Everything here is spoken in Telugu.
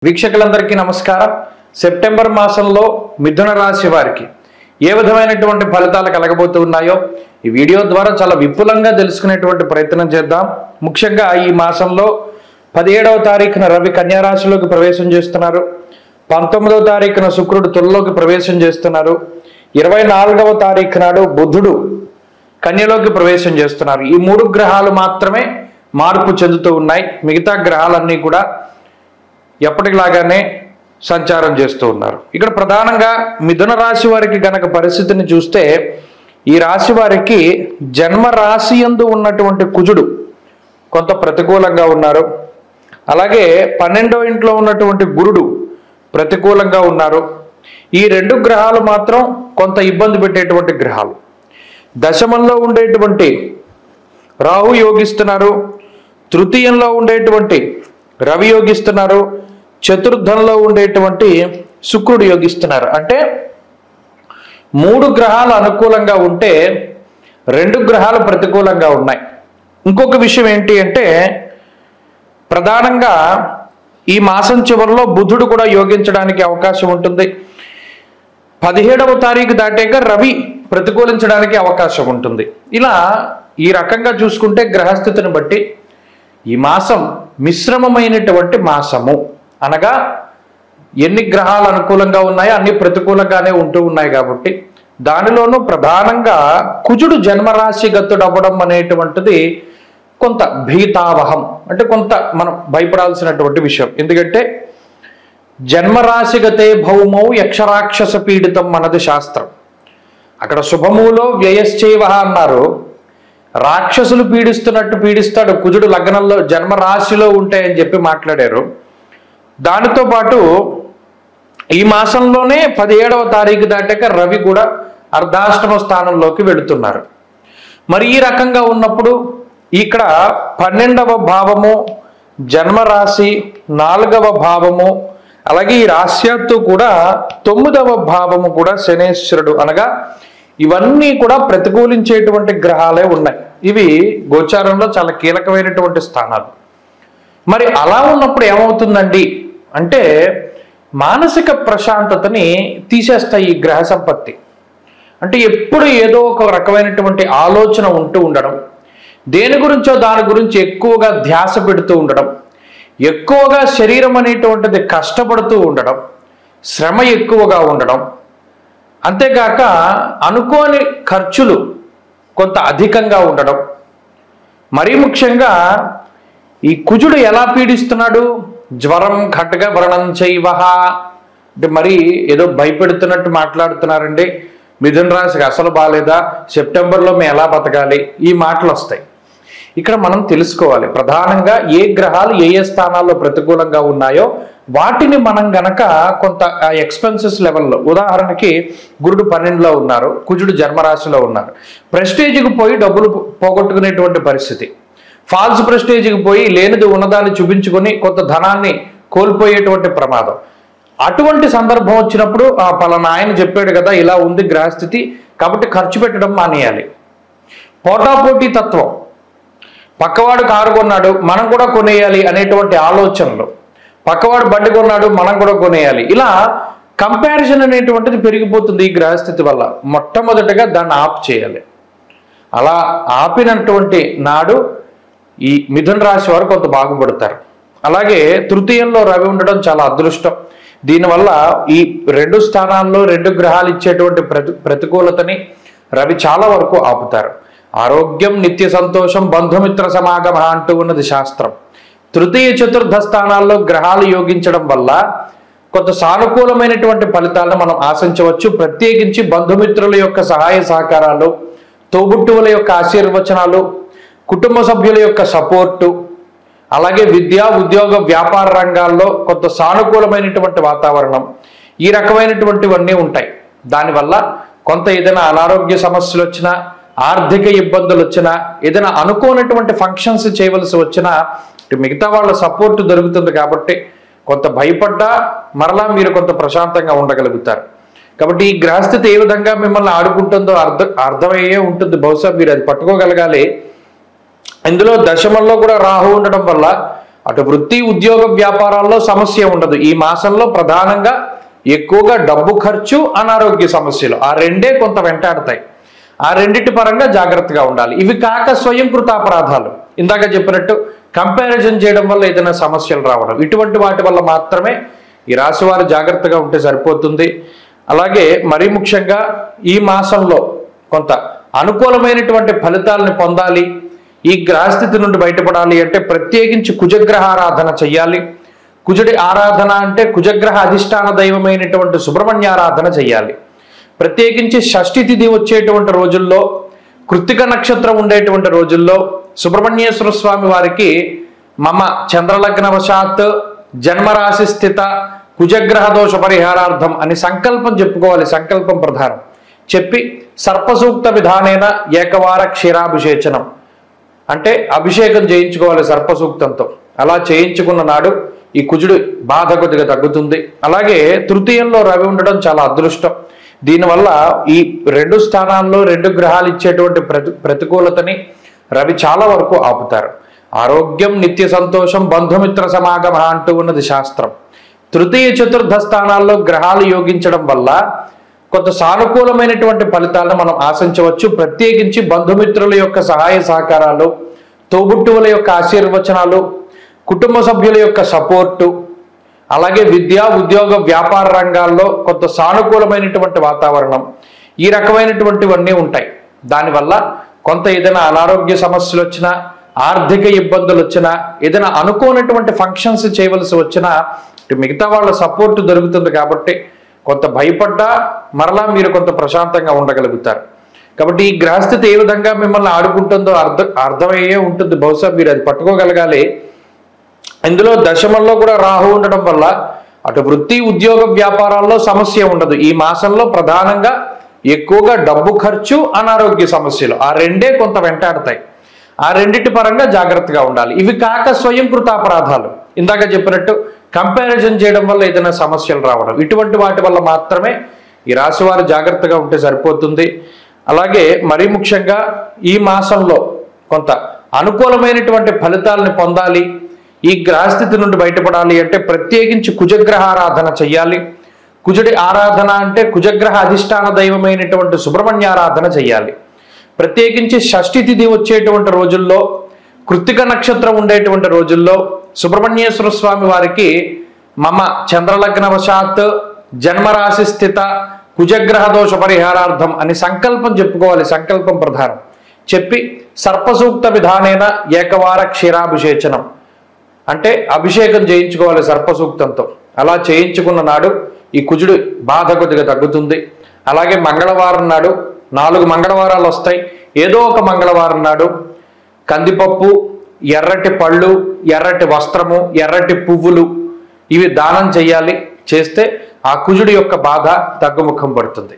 వీక్షకులందరికీ నమస్కారం. సెప్టెంబర్ మాసంలో మిథున రాశి వారికి ఏ విధమైనటువంటి ఫలితాలు కలగబోతున్నాయో ఈ వీడియో ద్వారా చాలా విపులంగా తెలుసుకునేటువంటి ప్రయత్నం చేద్దాం. ముఖ్యంగా ఈ మాసంలో 17వ తారీఖున రవి కన్యా రాశిలోకి ప్రవేశం చేస్తున్నారు. 19వ తారీఖున శుక్రుడు తులలోకి ప్రవేశం చేస్తున్నారు. 24వ తారీఖు నాడు బుధుడు కన్యలోకి ప్రవేశం చేస్తున్నారు. ఈ 3 గ్రహాలు మాత్రమే మార్పు చెందుతూ ఉన్నాయి. మిగతా గ్రహాలన్నీ కూడా ఎప్పటిలాగానే సంచారం చేస్తూ ఉన్నారు. ఇక్కడ ప్రధానంగా మిథున రాశి వారికి గనక పరిస్థితిని చూస్తే ఈ రాశి వారికి జన్మ రాశి యందు ఉన్నటువంటి కుజుడు కొంత ప్రతికూలంగా ఉన్నారు. అలాగే 12వ ఇంట్లో ఉన్నటువంటి గురుడు ప్రతికూలంగా ఉన్నారు. ఈ 2 గ్రహాలు మాత్రం కొంత ఇబ్బంది పెట్టేటువంటి గ్రహాలు. దశమంలో ఉండేటువంటి రాహు యోగిస్తున్నారు. తృతీయంలో ఉండేటువంటి రవి యోగిస్తున్నారు. చతుర్థంలో ఉండేటువంటి శుక్రుడు యోగిస్తున్నారు. అంటే 3 గ్రహాలు అనుకూలంగా ఉంటే 2 గ్రహాలు ప్రతికూలంగా ఉన్నాయి. ఇంకొక విషయం ఏంటి అంటే ప్రధానంగా ఈ మాసం చివరిలో బుధుడు కూడా యోగించడానికి అవకాశం ఉంటుంది. 17వ తారీఖు దాటాక రవి ప్రతికూలించడానికి అవకాశం ఉంటుంది. ఇలా ఈ రకంగా చూసుకుంటే గ్రహస్థితిని బట్టి ఈ మాసం మిశ్రమమైనటువంటి మాసము. అనగా ఎన్ని గ్రహాలు అనుకూలంగా ఉన్నాయో అన్ని ప్రతికూలంగానే ఉంటూ ఉన్నాయి. కాబట్టి దానిలోనూ ప్రధానంగా కుజుడు జన్మరాశి గతుడు అవ్వడం అనేటువంటిది కొంత భీతావహం, అంటే కొంత మనం భయపడాల్సినటువంటి విషయం. ఎందుకంటే జన్మరాశిగతే భౌమౌ యక్షరాక్షస పీడితం అన్నది శాస్త్రం. అక్కడ శుభములో వ్యయశ్చైవ అన్నారు. రాక్షసులు పీడిస్తున్నట్టు పీడిస్తాడు కుజుడు లగ్నంలో జన్మరాశిలో ఉంటాయని చెప్పి మాట్లాడారు. దానితో పాటు ఈ మాసంలోనే 17వ తారీఖు దాటాక రవి కూడా అర్ధాష్టమ స్థానంలోకి వెళుతున్నారు. మరి ఈ రకంగా ఉన్నప్పుడు ఇక్కడ 12వ భావము జన్మరాశి, 4వ భావము, అలాగే ఈ రాశ్యాత్తు కూడా 9వ భావము కూడా శనేశ్వరుడు, అనగా ఇవన్నీ కూడా ప్రతికూలించేటువంటి గ్రహాలే ఉన్నాయి. ఇవి గోచారంలో చాలా కీలకమైనటువంటి స్థానాలు. మరి అలా ఉన్నప్పుడు ఏమవుతుందండి అంటే మానసిక ప్రశాంతతని తీసేస్తాయి ఈ గ్రహ సంపత్తి. అంటే ఎప్పుడు ఏదో ఒక రకమైనటువంటి ఆలోచన ఉంటూ ఉండడం, దేని గురించో దాని గురించి ఎక్కువగా ధ్యాస పెడుతూ ఉండడం, ఎక్కువగా శరీరం అనేటువంటిది కష్టపడుతూ ఉండడం, శ్రమ ఎక్కువగా ఉండడం, అంతేకాక అనుకోని ఖర్చులు కొంత అధికంగా ఉండడం. మరీ ముఖ్యంగా ఈ కుజుడు ఎలా పీడిస్తున్నాడు? జ్వరం ఖడ్గ వ్రణం చైవ. అంటే మరి ఏదో భయపెడుతున్నట్టు మాట్లాడుతున్నారండి. మిథున రాశికి అసలు బాగాలేదా, సెప్టెంబర్లో మేము ఎలా బతకాలి, ఈ మాటలు వస్తాయి. ఇక్కడ మనం తెలుసుకోవాలి ప్రధానంగా ఏ గ్రహాలు ఏ ఏ స్థానాల్లో ప్రతికూలంగా ఉన్నాయో వాటిని మనం గనక కొంత ఎక్స్పెన్సెస్ లెవెల్లో, ఉదాహరణకి గురుడు 12లో ఉన్నారు, కుజుడు జన్మరాశిలో ఉన్నారు, ప్రెస్టేజ్కి పోయి డబ్బులు పోగొట్టుకునేటువంటి పరిస్థితి, ఫాల్స్ ప్రెస్టేజ్కి పోయి లేనిది ఉన్నదాన్ని చూపించుకొని కొంత ధనాన్ని కోల్పోయేటువంటి ప్రమాదం. అటువంటి సందర్భం వచ్చినప్పుడు పలానా ఆయన చెప్పాడు కదా ఇలా ఉంది గ్రహస్థితి కాబట్టి ఖర్చు పెట్టడం మానేయాలి. పోటాపోటీ తత్వం, పక్కవాడు కారు కొన్నాడు మనం కూడా కొనేయాలి అనేటువంటి ఆలోచనలు, పక్కవాడు బండి కొన్నాడు మనం కూడా కొనేయాలి, ఇలా కంపారిజన్ అనేటువంటిది పెరిగిపోతుంది ఈ గ్రహస్థితి వల్ల. మొట్టమొదటిగా దాన్ని ఆఫ్ చేయాలి. అలా ఆపినటువంటి నాడు ఈ మిథున రాశి వారు కొంత బాగుపడతారు. అలాగే తృతీయంలో రవి ఉండడం చాలా అదృష్టం. దీనివల్ల ఈ 2 స్థానాల్లో 2 గ్రహాలు ఇచ్చేటువంటి ప్రతికూలతని రవి చాలా వరకు ఆపుతారు. ఆరోగ్యం, నిత్య సంతోషం, బంధుమిత్ర సమాగమ అంటూ ఉన్నది శాస్త్రం. తృతీయ చతుర్థ స్థానాల్లో గ్రహాలు యోగించడం వల్ల కొంత సానుకూలమైనటువంటి ఫలితాలను మనం ఆశించవచ్చు. ప్రత్యేకించి బంధుమిత్రుల యొక్క సహాయ సహకారాలు, తోబుట్టువుల యొక్క ఆశీర్వచనాలు, కుటుంబ సభ్యుల యొక్క సపోర్టు, అలాగే విద్య, ఉద్యోగ, వ్యాపార రంగాల్లో కొంత సానుకూలమైనటువంటి వాతావరణం, ఈ రకమైనటువంటివన్నీ ఉంటాయి. దానివల్ల కొంత ఏదైనా అనారోగ్య సమస్యలు వచ్చినా, ఆర్థిక ఇబ్బందులు వచ్చినా, ఏదైనా అనుకోనటువంటి ఫంక్షన్స్ చేయవలసి వచ్చినా మిగతా వాళ్ళ సపోర్టు దొరుకుతుంది. కాబట్టి కొంత భయపడ్డా మరలా మీరు కొంత ప్రశాంతంగా ఉండగలుగుతారు. కాబట్టి ఈ గ్రహస్థితి ఏ విధంగా మిమ్మల్ని ఆడుకుంటుందో అర్థమయ్యే ఉంటుంది. బహుశా మీరు అది పట్టుకోగలగాలి. ఇందులో దశమంలో కూడా రాహు ఉండడం వల్ల అటు వృత్తి ఉద్యోగ వ్యాపారాల్లో సమస్య ఉండదు. ఈ మాసంలో ప్రధానంగా ఎక్కువగా డబ్బు ఖర్చు, అనారోగ్య సమస్యలు ఆ రెండే కొంత వెంటాడతాయి. ఆ రెండింటి పరంగా జాగ్రత్తగా ఉండాలి. ఇవి కాక స్వయంకృత అపరాధాలు, ఇందాక చెప్పినట్టు కంపారిజన్ చేయడం వల్ల ఏదైనా సమస్యలు రావడం, ఇటువంటి వాటి వల్ల మాత్రమే ఈ రాశి వారు జాగ్రత్తగా ఉంటే సరిపోతుంది. అలాగే మరీ ముఖ్యంగా ఈ మాసంలో కొంత అనుకూలమైనటువంటి ఫలితాలను పొందాలి, ఈ గ్రహస్థితి నుండి బయటపడాలి అంటే ప్రత్యేకించి కుజగ్రహ ఆరాధన చెయ్యాలి. కుజుడి ఆరాధన అంటే కుజగ్రహ అధిష్టాన దైవమైనటువంటి సుబ్రహ్మణ్య ఆరాధన చెయ్యాలి. ప్రత్యేకించి షష్ఠి తిథి వచ్చేటువంటి రోజుల్లో, కృత్తిక నక్షత్రం ఉండేటువంటి రోజుల్లో సుబ్రహ్మణ్యేశ్వర స్వామి వారికి మమ చంద్రలగ్నవశాత్ జన్మరాశి స్థిత కుజగ్రహ దోష పరిహారార్థం అని సంకల్పం చెప్పుకోవాలి. సంకల్పం ప్రధానం. చెప్పి సర్పసూక్త విధానేన ఏకవార క్షీరాభిషేచనం అంటే అభిషేకం చేయించుకోవాలి సర్పసూక్తంతో. అలా చేయించుకున్న నాడు ఈ కుజుడు బాధ కొద్దిగా తగ్గుతుంది. అలాగే తృతీయంలో రవి ఉండడం చాలా అదృష్టం. దీనివల్ల ఈ రెండు స్థానాల్లో రెండు గ్రహాలు ఇచ్చేటువంటి ప్రతికూలతని రవి చాలా వరకు ఆపుతారు. ఆరోగ్యం, నిత్య సంతోషం, బంధుమిత్ర సమాగమ అంటూ ఉన్నది శాస్త్రం. తృతీయ చతుర్థ స్థానాల్లో గ్రహాలు యోగించడం వల్ల కొంత సానుకూలమైనటువంటి ఫలితాలను మనం ఆశించవచ్చు. ప్రత్యేకించి బంధుమిత్రుల యొక్క సహాయ సహకారాలు, తోబుట్టువుల యొక్క ఆశీర్వచనాలు, కుటుంబ సభ్యుల యొక్క సపోర్టు, అలాగే విద్య, ఉద్యోగ, వ్యాపార రంగాల్లో కొంత సానుకూలమైనటువంటి వాతావరణం, ఈ రకమైనటువంటివన్నీ ఉంటాయి. దానివల్ల కొంత ఏదైనా అనారోగ్య సమస్యలు వచ్చినా, ఆర్థిక ఇబ్బందులు వచ్చినా, ఏదైనా అనుకోనటువంటి ఫంక్షన్స్ చేయవలసి వచ్చినా మిగతా వాళ్ళ సపోర్ట్ దొరుకుతుంది. కాబట్టి కొంత భయపడ్డా మరలా మీరు కొంత ప్రశాంతంగా ఉండగలుగుతారు. కాబట్టి ఈ గ్రహస్థితి ఏ విధంగా మిమ్మల్ని ఆడుకుంటుందో అర్థమయ్యే ఉంటుంది. బహుశా మీరు అది పట్టుకోగలగాలి. ఇందులో దశమంలో కూడా రాహు ఉండడం వల్ల అటు వృత్తి ఉద్యోగ వ్యాపారాల్లో సమస్య ఉండదు. ఈ మాసంలో ప్రధానంగా ఎక్కువగా డబ్బు ఖర్చు, అనారోగ్య సమస్యలు ఆ రెండే కొంత వెంటాడతాయి. ఆ రెండింటి పరంగా జాగ్రత్తగా ఉండాలి. ఇవి కాక స్వయంకృత అపరాధాలు, ఇందాక చెప్పినట్టు కంపారిజన్ చేయడం వల్ల ఏదైనా సమస్యలు రావడం, ఇటువంటి వాటి వల్ల మాత్రమే ఈ రాశి వారు జాగ్రత్తగా ఉంటే సరిపోతుంది. అలాగే మరీ ముఖ్యంగా ఈ మాసంలో కొంత అనుకూలమైనటువంటి ఫలితాలను పొందాలి, ఈ గ్రహస్థితి నుండి బయటపడాలి అంటే ప్రత్యేకించి కుజగ్రహ ఆరాధన చెయ్యాలి. కుజుడి ఆరాధన అంటే కుజగ్రహ అధిష్టాన దైవమైనటువంటి సుబ్రహ్మణ్య ఆరాధన చెయ్యాలి. ప్రత్యేకించి షష్ఠి తిథి వచ్చేటువంటి రోజుల్లో, కృత్తిక నక్షత్రం ఉండేటువంటి రోజుల్లో సుబ్రహ్మణ్యేశ్వర స్వామి వారికి మమ చంద్రలగ్నవశాత్ జన్మరాశి స్థిత కుజగ్రహ దోష పరిహారార్థం అని సంకల్పం చెప్పుకోవాలి. సంకల్పం ప్రధానం. చెప్పి సర్పసూక్త విధానేన ఏకవార క్షీరాభిషేచనం అంటే అభిషేకం చేయించుకోవాలి సర్పసూక్తంతో. అలా చేయించుకున్న నాడు ఈ కుజుడు బాధ కొద్దిగా తగ్గుతుంది. అలాగే మంగళవారం నాడు 4 మంగళవారాలు వస్తాయి. ఏదో ఒక మంగళవారం నాడు కందిపప్పు, ఎర్రటి పళ్ళు, ఎర్రటి వస్త్రము, ఎర్రటి పువ్వులు ఇవి దానం చెయ్యాలి. చేస్తే ఆ కుజుడి యొక్క బాధ తగ్గుముఖం పడుతుంది.